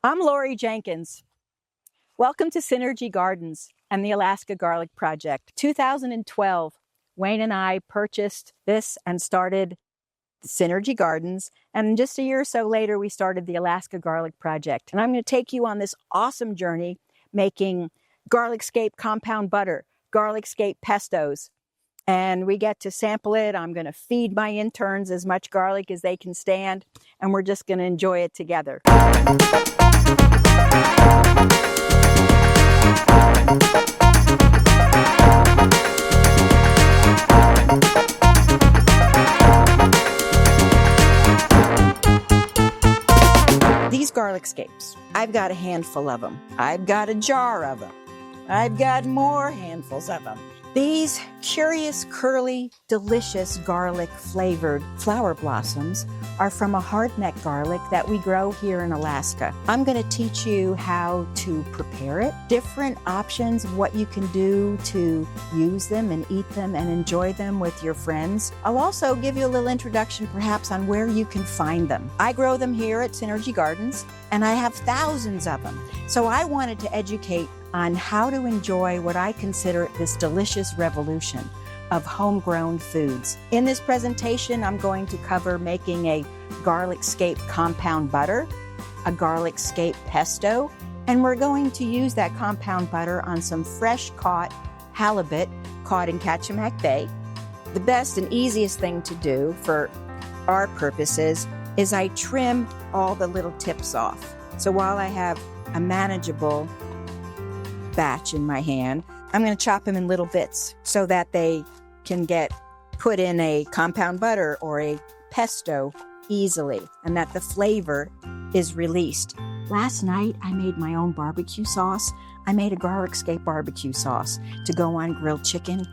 I'm Lori Jenkins. Welcome to Synergy Gardens and the Alaska Garlic Project. 2012, Wayne and I purchased this and started Synergy Gardens. And just a year or so later, we started the Alaska Garlic Project. And I'm going to take you on this awesome journey making garlic scape compound butter, garlic scape pestos. And we get to sample it. I'm going to feed my interns as much garlic as they can stand. And we're just going to enjoy it together. These garlic scapes, I've got a handful of them. I've got a jar of them. I've got more handfuls of them. These curious, curly, delicious garlic-flavored flower blossoms are from a hardneck garlic that we grow here in Alaska. I'm going to teach you how to prepare it, different options, what you can do to use them and eat them and enjoy them with your friends. I'll also give you a little introduction perhaps on where you can find them. I grow them here at Synergy Gardens, and I have thousands of them. So I wanted to educate on how to enjoy what I consider this delicious revolution of homegrown foods. In this presentation, I'm going to cover making a garlic scape compound butter, a garlic scape pesto, and we're going to use that compound butter on some fresh caught halibut caught in Kachemak Bay. The best and easiest thing to do for our purposes is I trim all the little tips off. So while I have a manageable batch in my hand, I'm going to chop them in little bits so that they can get put in a compound butter or a pesto easily and that the flavor is released. Last night I made my own barbecue sauce. I made a garlic scape barbecue sauce to go on grilled chicken,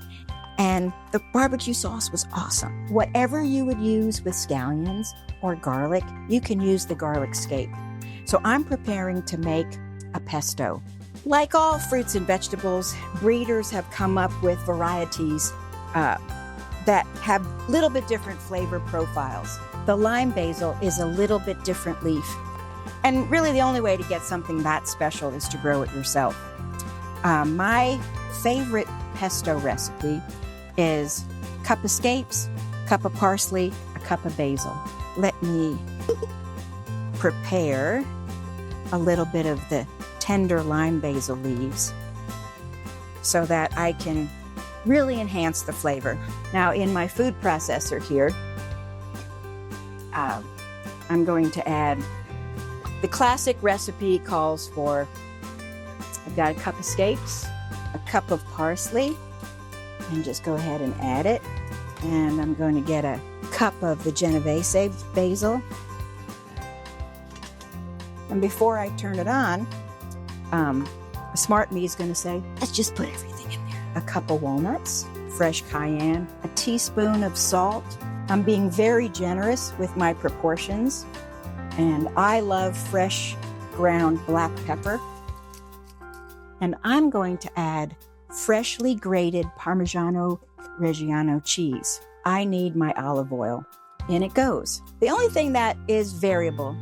and the barbecue sauce was awesome. Whatever you would use with scallions or garlic, you can use the garlic scape. So I'm preparing to make a pesto. Like all fruits and vegetables, breeders have come up with varieties that have a little bit different flavor profiles. The lime basil is a little bit different leaf. And really the only way to get something that special is to grow it yourself. My favorite pesto recipe is a cup of scapes, a cup of parsley, a cup of basil. Let me prepare a little bit of the tender lime basil leaves so that I can really enhance the flavor. Now in my food processor here, I'm going to add, the classic recipe calls for, I've got a cup of scapes, a cup of parsley, and just go ahead and add it. And I'm going to get a cup of the Genovese basil. And before I turn it on, a smart me is going to say, let's just put everything in there. A cup of walnuts, fresh cayenne, a teaspoon of salt. I'm being very generous with my proportions, and I love fresh ground black pepper. And I'm going to add freshly grated Parmigiano Reggiano cheese. I need my olive oil. In it goes. The only thing that is variable,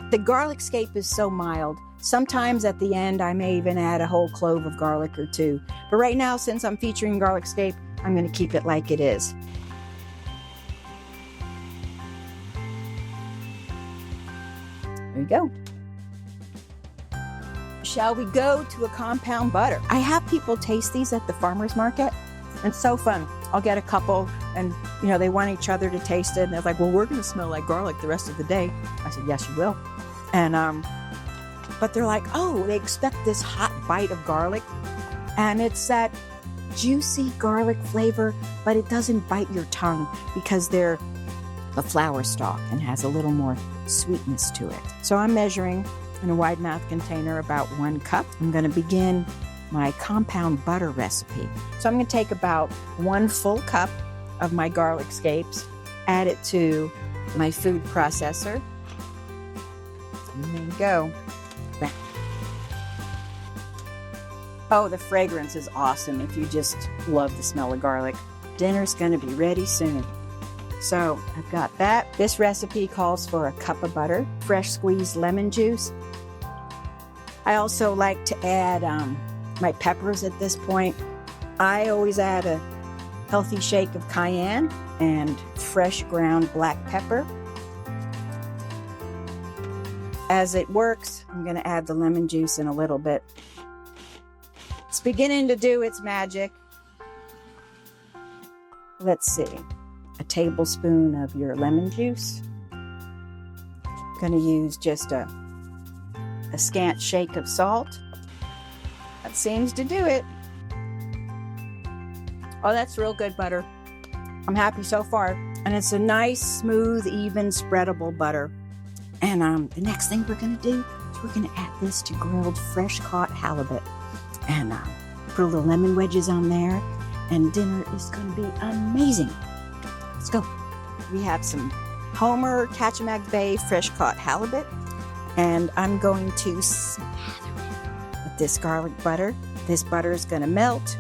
the garlic scape is so mild. Sometimes at the end, I may even add a whole clove of garlic or two. But right now, since I'm featuring garlic scape, I'm going to keep it like it is. There you go. Shall we go to a compound butter? I have people taste these at the farmer's market. It's so fun. I'll get a couple and, they want each other to taste it. And they're like, well, we're going to smell like garlic the rest of the day. I said, yes, you will. And, but they're like, oh, they expect this hot bite of garlic. And it's that juicy garlic flavor, but it doesn't bite your tongue because they're a flower stalk and has a little more sweetness to it. So I'm measuring in a wide mouth container about 1 cup. I'm going to begin my compound butter recipe. So I'm going to take about 1 full cup of my garlic scapes, add it to my food processor. And there you go. Oh, the fragrance is awesome if you just love the smell of garlic. Dinner's going to be ready soon. So I've got that. This recipe calls for a cup of butter, fresh squeezed lemon juice, I also like to add my peppers at this point. I always add a healthy shake of cayenne and fresh ground black pepper. As it works, I'm going to add the lemon juice in a little bit. It's beginning to do its magic. Let's see, a tablespoon of your lemon juice. I'm going to use just a scant shake of salt. That seems to do it. Oh, that's real good butter. I'm happy so far. And it's a nice, smooth, even, spreadable butter. And the next thing we're going to do is we're going to add this to grilled fresh caught halibut. And put a little lemon wedges on there. And dinner is going to be amazing. Let's go. We have some Homer Kachemak Bay fresh caught halibut. And I'm going to smother it with this garlic butter. This butter is going to melt.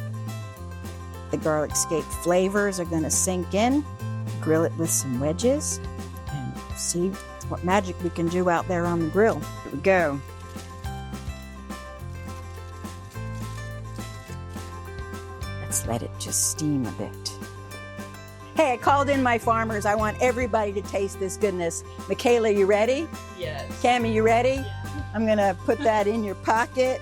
The garlic scape flavors are going to sink in. Grill it with some wedges. And see what magic we can do out there on the grill. Here we go. Let's let it just steam a bit. Hey, I called in my farmers. I want everybody to taste this goodness. Michaela, you ready? Yes. Cammie, you ready? Yeah. I'm gonna put that in your pocket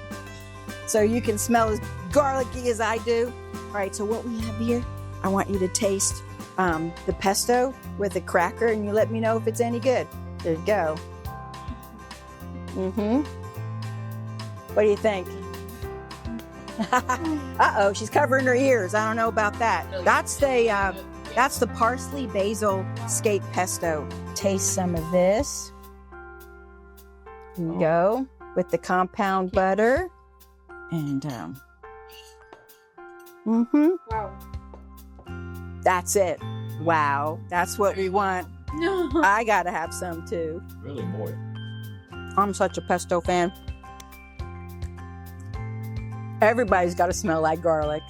so you can smell as garlicky as I do. All right, so what we have here, I want you to taste the pesto with a cracker, and you let me know if it's any good. There you go. What do you think? Uh-oh, she's covering her ears. I don't know about that. That's the parsley basil scape pesto. Taste some of this. Here you go. With the compound butter. And Wow. that's it. Wow. That's what we want. No. I gotta have some too. Really moist. I'm such a pesto fan. Everybody's got to smell like garlic.